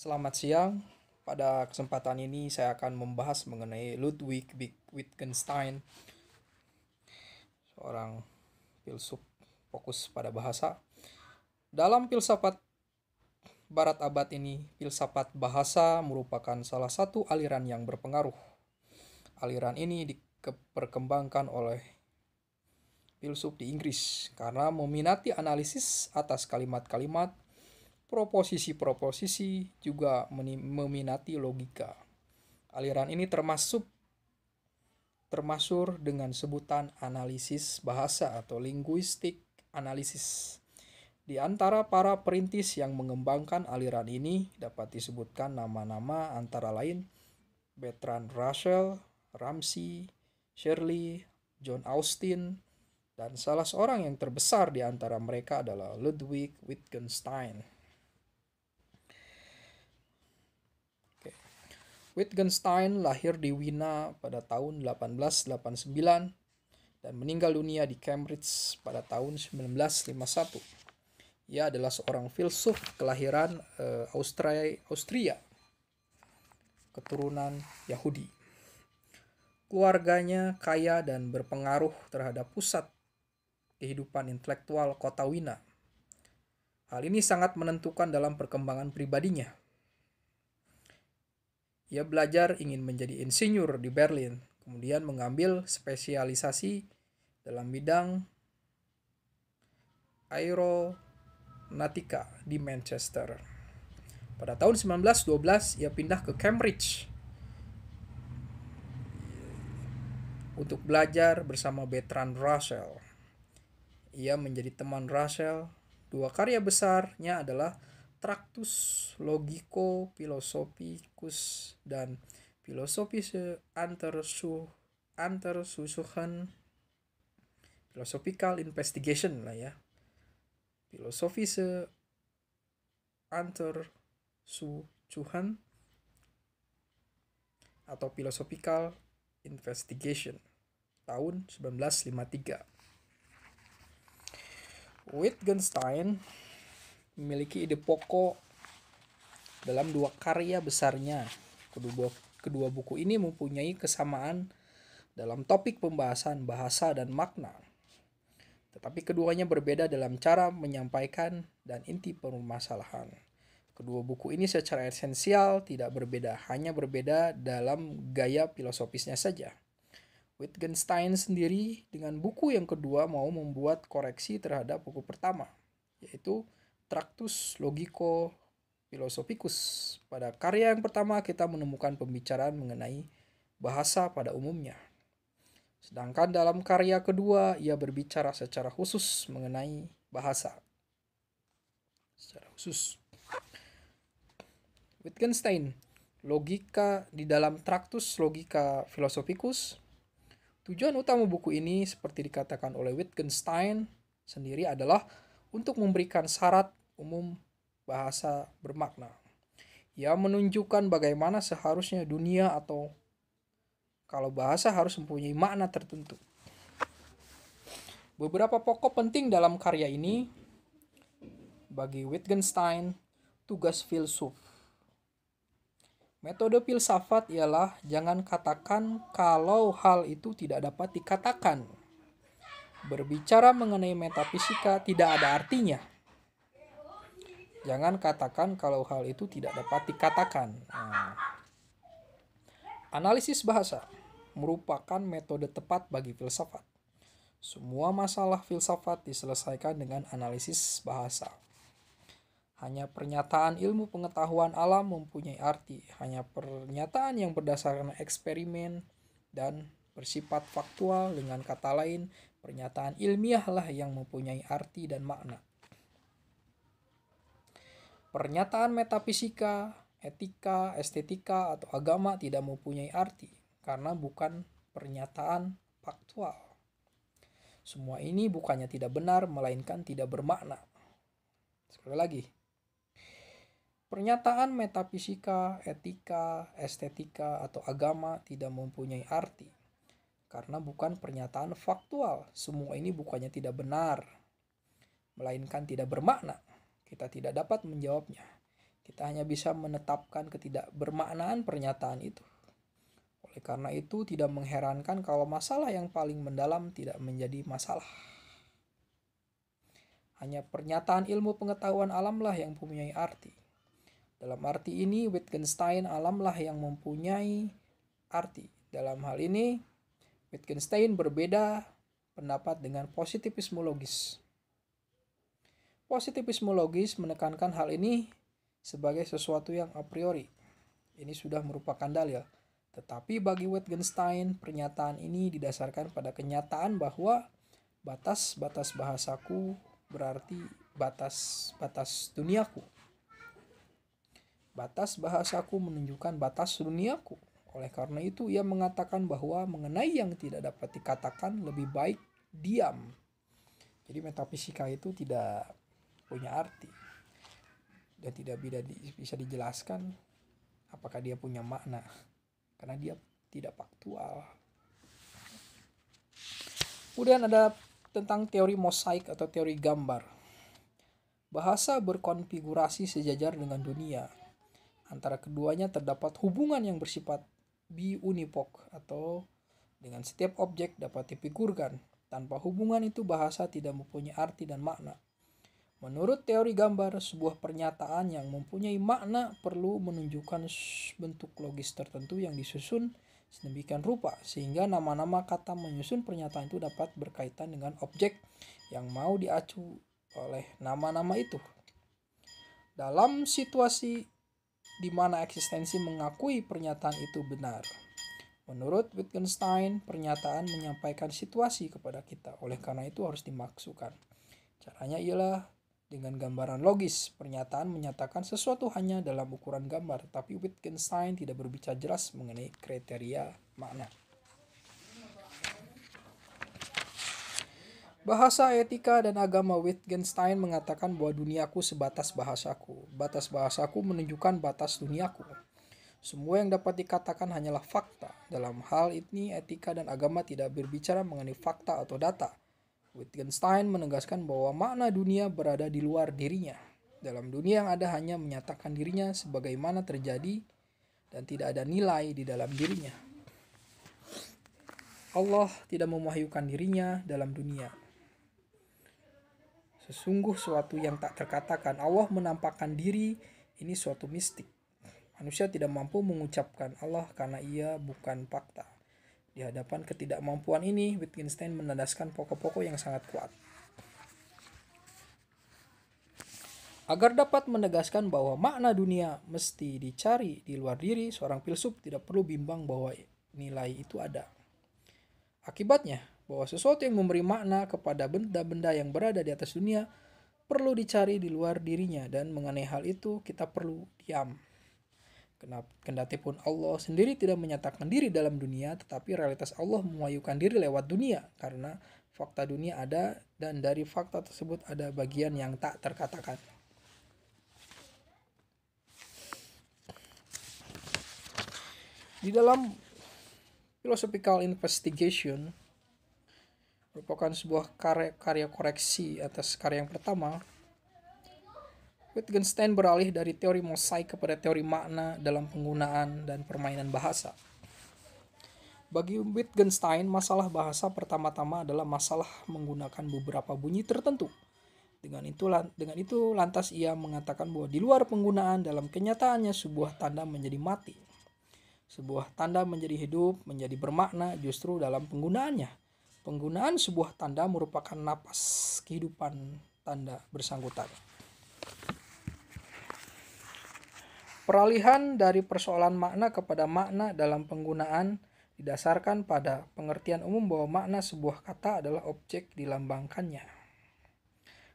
Selamat siang. Pada kesempatan ini saya akan membahas mengenai Ludwig Wittgenstein, seorang filsuf fokus pada bahasa. Dalam filsafat barat abad ini, filsafat bahasa merupakan salah satu aliran yang berpengaruh. Aliran ini diperkembangkan oleh filsuf di Inggris karena meminati analisis atas kalimat-kalimat, proposisi-proposisi, juga meminati logika. Aliran ini termasuk dengan sebutan analisis bahasa atau linguistic analysis. Di antara para perintis yang mengembangkan aliran ini dapat disebutkan nama-nama antara lain Bertrand Russell, Ramsey, Shirley, John Austin, dan salah seorang yang terbesar di antara mereka adalah Ludwig Wittgenstein. Wittgenstein lahir di Wina pada tahun 1889 dan meninggal dunia di Cambridge pada tahun 1951. Ia adalah seorang filsuf kelahiran Austria, keturunan Yahudi. Keluarganya kaya dan berpengaruh terhadap pusat kehidupan intelektual kota Wina. Hal ini sangat menentukan dalam perkembangan pribadinya. Ia belajar ingin menjadi insinyur di Berlin, kemudian mengambil spesialisasi dalam bidang aeronautika di Manchester. Pada tahun 1912 ia pindah ke Cambridge untuk belajar bersama Bertrand Russell. Ia menjadi teman Russell. Dua karya besarnya adalah Tractus Logico-Philosophicus dan Philosophische Untersuchungen, Philosophical Investigation lah ya. Philosophische Untersuchungen atau Philosophical Investigation tahun 1953. Wittgenstein memiliki ide pokok dalam dua karya besarnya. Kedua buku ini mempunyai kesamaan dalam topik pembahasan bahasa dan makna. Tetapi keduanya berbeda dalam cara menyampaikan dan inti permasalahan. Kedua buku ini secara esensial tidak berbeda, hanya berbeda dalam gaya filosofisnya saja. Wittgenstein sendiri dengan buku yang kedua mau membuat koreksi terhadap buku pertama, yaitu Tractus Logico-Philosophicus. Pada karya yang pertama kita menemukan pembicaraan mengenai bahasa pada umumnya. Sedangkan dalam karya kedua ia berbicara secara khusus mengenai bahasa. Secara khusus. Wittgenstein, logika di dalam Tractus Logica Philosophicus. Tujuan utama buku ini seperti dikatakan oleh Wittgenstein sendiri adalah untuk memberikan syarat umum bahasa bermakna. Ia menunjukkan bagaimana seharusnya dunia atau kalau bahasa harus mempunyai makna tertentu. Beberapa pokok penting dalam karya ini bagi Wittgenstein, tugas filsuf. Metode filsafat ialah jangan katakan kalau hal itu tidak dapat dikatakan. Berbicara mengenai metafisika tidak ada artinya. Jangan katakan kalau hal itu tidak dapat dikatakan. Analisis bahasa merupakan metode tepat bagi filsafat. Semua masalah filsafat diselesaikan dengan analisis bahasa. Hanya pernyataan ilmu pengetahuan alam mempunyai arti. Hanya pernyataan yang berdasarkan eksperimen dan bersifat faktual, dengan kata lain, pernyataan ilmiahlah yang mempunyai arti dan makna. Pernyataan metafisika, etika, estetika, atau agama tidak mempunyai arti karena bukan pernyataan faktual. Semua ini bukannya tidak benar, melainkan tidak bermakna. Sekali lagi. Pernyataan metafisika, etika, estetika, atau agama tidak mempunyai arti karena bukan pernyataan faktual. Semua ini bukannya tidak benar, melainkan tidak bermakna. Kita tidak dapat menjawabnya. Kita hanya bisa menetapkan ketidakbermaknaan pernyataan itu. Oleh karena itu, tidak mengherankan kalau masalah yang paling mendalam tidak menjadi masalah. Hanya pernyataan ilmu pengetahuan alamlah yang mempunyai arti. Dalam arti ini, Wittgenstein alamlah yang mempunyai arti. Dalam hal ini, Wittgenstein berbeda pendapat dengan positivisme logis. Positivisme logis menekankan hal ini sebagai sesuatu yang a priori. Ini sudah merupakan dalil. Tetapi bagi Wittgenstein, pernyataan ini didasarkan pada kenyataan bahwa batas-batas bahasaku berarti batas-batas duniaku. Batas bahasaku menunjukkan batas duniaku. Oleh karena itu, ia mengatakan bahwa mengenai yang tidak dapat dikatakan lebih baik diam. Jadi metafisika itu tidak punya arti dan tidak bisa dijelaskan apakah dia punya makna karena dia tidak faktual. Kemudian ada tentang teori mosaik atau teori gambar. Bahasa berkonfigurasi sejajar dengan dunia. Antara keduanya terdapat hubungan yang bersifat biunipok atau dengan setiap objek dapat difigurkan. Tanpa hubungan itu bahasa tidak mempunyai arti dan makna. Menurut teori gambar, sebuah pernyataan yang mempunyai makna perlu menunjukkan bentuk logis tertentu yang disusun sedemikian rupa sehingga nama-nama kata menyusun pernyataan itu dapat berkaitan dengan objek yang mau diacu oleh nama-nama itu. Dalam situasi di mana eksistensi mengakui pernyataan itu benar. Menurut Wittgenstein, pernyataan menyampaikan situasi kepada kita, oleh karena itu harus dimaksudkan. Caranya ialah dengan gambaran logis. Pernyataan menyatakan sesuatu hanya dalam ukuran gambar, tapi Wittgenstein tidak berbicara jelas mengenai kriteria makna. Bahasa, etika, dan agama. Wittgenstein mengatakan bahwa duniaku sebatas bahasaku. Batas bahasaku menunjukkan batas duniaku. Semua yang dapat dikatakan hanyalah fakta. Dalam hal ini, etika dan agama tidak berbicara mengenai fakta atau data. Wittgenstein menegaskan bahwa makna dunia berada di luar dirinya. Dalam dunia yang ada hanya menyatakan dirinya sebagaimana terjadi dan tidak ada nilai di dalam dirinya. Allah tidak memahyukan dirinya dalam dunia. Sesungguh suatu yang tak terkatakan. Allah menampakkan diri, ini suatu mistik. Manusia tidak mampu mengucapkan Allah karena ia bukan fakta. Di hadapan ketidakmampuan ini, Wittgenstein menandaskan pokok-pokok yang sangat kuat. Agar dapat menegaskan bahwa makna dunia mesti dicari di luar diri, seorang filsuf tidak perlu bimbang bahwa nilai itu ada. Akibatnya, bahwa sesuatu yang memberi makna kepada benda-benda yang berada di atas dunia perlu dicari di luar dirinya, dan mengenai hal itu kita perlu diam. Kendati pun Allah sendiri tidak menyatakan diri dalam dunia, tetapi realitas Allah memahyukan diri lewat dunia, karena fakta dunia ada dan dari fakta tersebut ada bagian yang tak terkatakan. Di dalam Philosophical Investigation merupakan sebuah karya koreksi atas karya yang pertama, Wittgenstein beralih dari teori mosaik kepada teori makna dalam penggunaan dan permainan bahasa. Bagi Wittgenstein, masalah bahasa pertama-tama adalah masalah menggunakan beberapa bunyi tertentu. Dengan itu lantas ia mengatakan bahwa di luar penggunaan dalam kenyataannya sebuah tanda menjadi mati. Sebuah tanda menjadi hidup, menjadi bermakna justru dalam penggunaannya. Penggunaan sebuah tanda merupakan napas kehidupan tanda bersangkutan. Peralihan dari persoalan makna kepada makna dalam penggunaan didasarkan pada pengertian umum bahwa makna sebuah kata adalah objek dilambangkannya.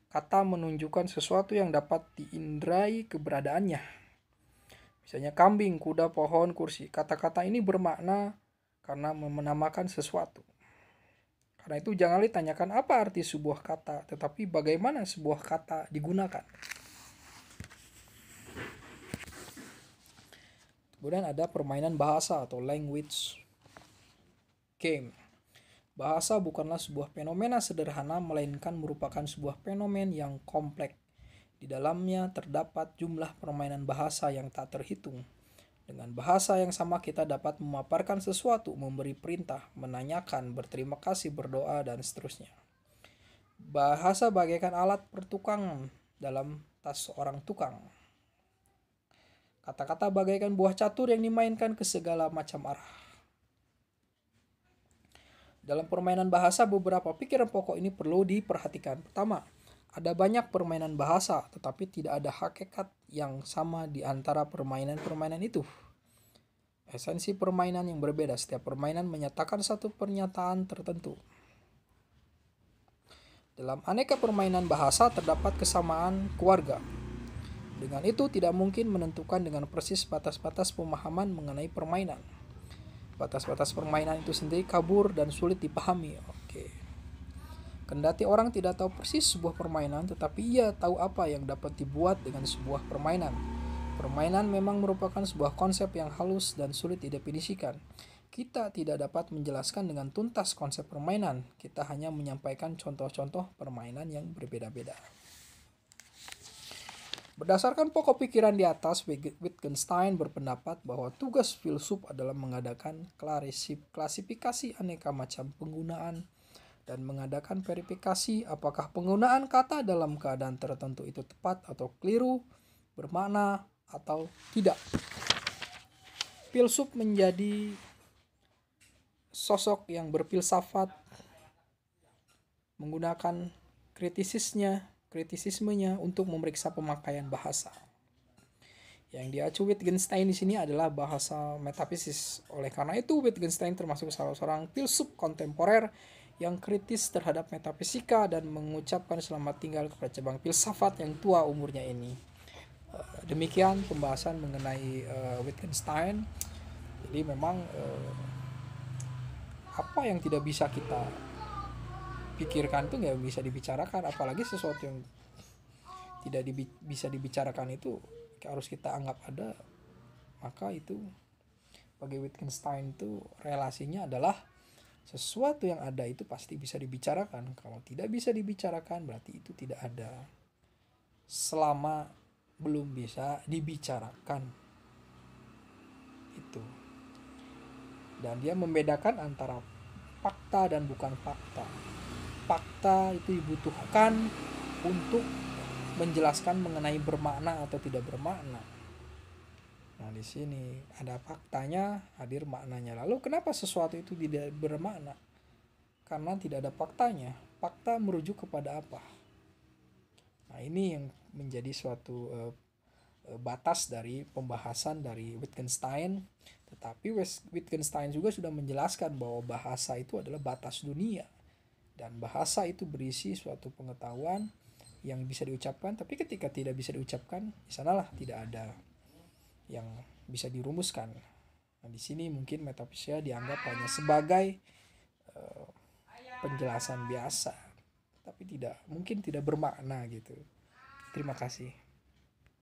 Kata menunjukkan sesuatu yang dapat diindrai keberadaannya. Misalnya kambing, kuda, pohon, kursi. Kata-kata ini bermakna karena menamakan sesuatu. Karena itu jangan ditanyakan apa arti sebuah kata, tetapi bagaimana sebuah kata digunakan. Kemudian ada permainan bahasa atau language game. Bahasa bukanlah sebuah fenomena sederhana, melainkan merupakan sebuah fenomen yang kompleks. Di dalamnya terdapat jumlah permainan bahasa yang tak terhitung. Dengan bahasa yang sama kita dapat memaparkan sesuatu, memberi perintah, menanyakan, berterima kasih, berdoa, dan seterusnya. Bahasa bagaikan alat pertukangan dalam tas seorang tukang. Kata-kata bagaikan buah catur yang dimainkan ke segala macam arah. Dalam permainan bahasa, beberapa pikiran pokok ini perlu diperhatikan. Pertama, ada banyak permainan bahasa, tetapi tidak ada hakikat yang sama di antara permainan-permainan itu. Esensi permainan yang berbeda, setiap permainan menyatakan satu pernyataan tertentu. Dalam aneka permainan bahasa terdapat kesamaan keluarga. Dengan itu tidak mungkin menentukan dengan persis batas-batas pemahaman mengenai permainan. Batas-batas permainan itu sendiri kabur dan sulit dipahami. Kendati orang tidak tahu persis sebuah permainan, tetapi ia tahu apa yang dapat dibuat dengan sebuah permainan. Permainan memang merupakan sebuah konsep yang halus dan sulit didefinisikan. Kita tidak dapat menjelaskan dengan tuntas konsep permainan. Kita hanya menyampaikan contoh-contoh permainan yang berbeda-beda. Berdasarkan pokok pikiran di atas, Wittgenstein berpendapat bahwa tugas filsuf adalah mengadakan klasifikasi aneka macam penggunaan dan mengadakan verifikasi apakah penggunaan kata dalam keadaan tertentu itu tepat atau keliru, bermakna atau tidak. Filsuf menjadi sosok yang berfilsafat, menggunakan kritisismenya untuk memeriksa pemakaian bahasa. Yang diacu Wittgenstein di sini adalah bahasa metafisis. Oleh karena itu, Wittgenstein termasuk salah seorang filsuf kontemporer yang kritis terhadap metafisika dan mengucapkan selamat tinggal kepada cabang filsafat yang tua umurnya ini. Demikian pembahasan mengenai Wittgenstein. Jadi memang apa yang tidak bisa kita pikirkan itu nggak bisa dibicarakan, apalagi sesuatu yang tidak bisa dibicarakan itu harus kita anggap ada. Maka itu bagi Wittgenstein itu relasinya adalah sesuatu yang ada itu pasti bisa dibicarakan. Kalau tidak bisa dibicarakan berarti itu tidak ada. Selama belum bisa dibicarakan itu. Dan dia membedakan antara fakta dan bukan fakta. Fakta itu dibutuhkan untuk menjelaskan mengenai bermakna atau tidak bermakna. Nah, di sini ada faktanya, hadir maknanya. Lalu kenapa sesuatu itu tidak bermakna? Karena tidak ada faktanya. Fakta merujuk kepada apa? Nah, ini yang menjadi suatu batas dari pembahasan dari Wittgenstein. Tetapi Wittgenstein juga sudah menjelaskan bahwa bahasa itu adalah batas dunia. Dan bahasa itu berisi suatu pengetahuan yang bisa diucapkan, tapi ketika tidak bisa diucapkan, di sanalah tidak ada yang bisa dirumuskan. Nah, di sini mungkin metafisika dianggap hanya sebagai penjelasan biasa, tapi tidak bermakna gitu. Terima kasih.